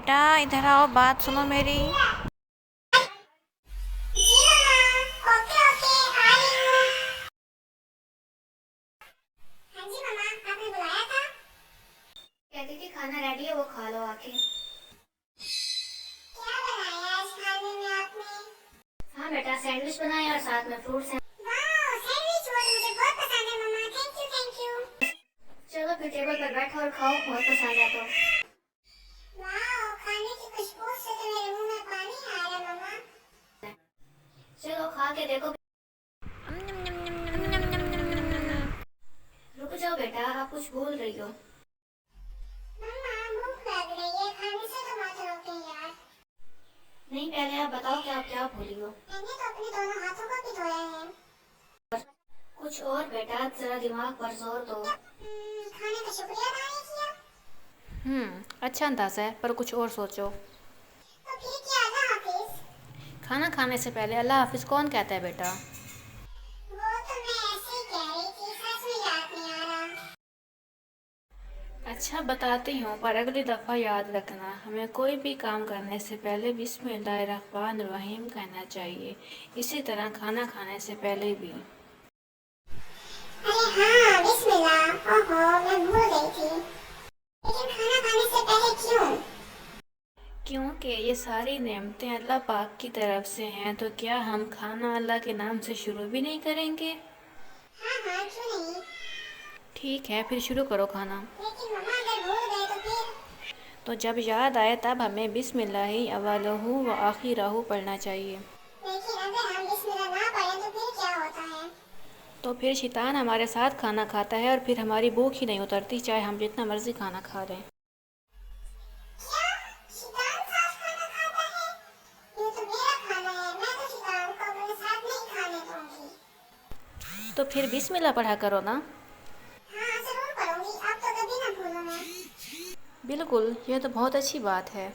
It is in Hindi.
बेटा इधर आओ, बात सुनो मेरी। जी मम्मा, ओके ओके आ रही हूँ। हाँ जी मम्मा, आपने बुलाया था? कहती थी खाना रेडी है, वो खा लो आके। क्या बनाया आज खाने में आपने? हाँ बेटा, सैंडविच बनाया और साथ में फ्रूट्स हैं। वाह, सैंडविच वो मुझे बहुत पसंद है मम्मा, थैंक यू थैंक यू। चलो फिर टेबल पर बैठो और खाओ, बहुत पसंद है तो। वाह, खाने की खुशबू से तो मेरे मुंह में पानी आ रहा है मम्मा। चलो खा के देखो। रुक जाओ बेटा, आप कुछ बोल रही हो। मम्मा, भूख लग रही है, खाने से तो मत रोके यार। नहीं, पहले आप बताओ कि आप क्या भूली हो। मैंने तो अपने दोनों हाथों को भी धोया है। कुछ और बेटा, जरा दिमाग पर जोर दो। खाने का शुक्रिया अदा नहीं किया। अच्छा अंदाज़ा है, पर कुछ और सोचो। तो फिर क्या, अल्लाह हाफिज? खाना खाने से पहले अल्लाह हाफिज़ कौन कहता है बेटा? वो तो मैं ऐसे ही कह रही थी, सच में याद नहीं आ रहा। अच्छा बताती हूँ, पर अगली दफ़ा याद रखना, हमें कोई भी काम करने से पहले बिस्मिल्लाहिर्रहमानिर्रहीम कहना चाहिए। इसी तरह खाना खाने से पहले भी। अरे हाँ, बिस्मिल्लाह। ओहो, मैं भूल गई थी। लेकिन खाना खाने से पहले क्यों? क्योंकि ये सारी नेमतें अल्लाह पाक की तरफ से हैं, तो क्या हम खाना अल्लाह के नाम से शुरू भी नहीं करेंगे? हाँ हाँ, क्यों नहीं। ठीक है, फिर शुरू करो खाना। लेकिन मम्मा, अगर भूल गए तो फिर? तो जब याद आए तब हमें बिस्मिल्लाहि अव्वलहु व आखिरहु पढ़ना चाहिए। लेकिन अगर हम बिस्मिल्लाह ना पढ़ें तो फिर क्या होता है? तो फिर शैतान हमारे साथ खाना खाता है और फिर हमारी भूख ही नहीं उतरती, चाहे हम जितना मर्ज़ी खाना खा लें। क्या? शैतान साथ खाना खाता है? ये तो मेरा खाना है, मैं तो शैतान को अपने साथ नहीं खाने दूंगी। तो फिर बिस्मिल्लाह पढ़ा करो ना। हाँ, जरूर पढ़ूंगी, अब तो कभी ना भूलूं मैं। बिल्कुल, यह तो बहुत अच्छी बात है।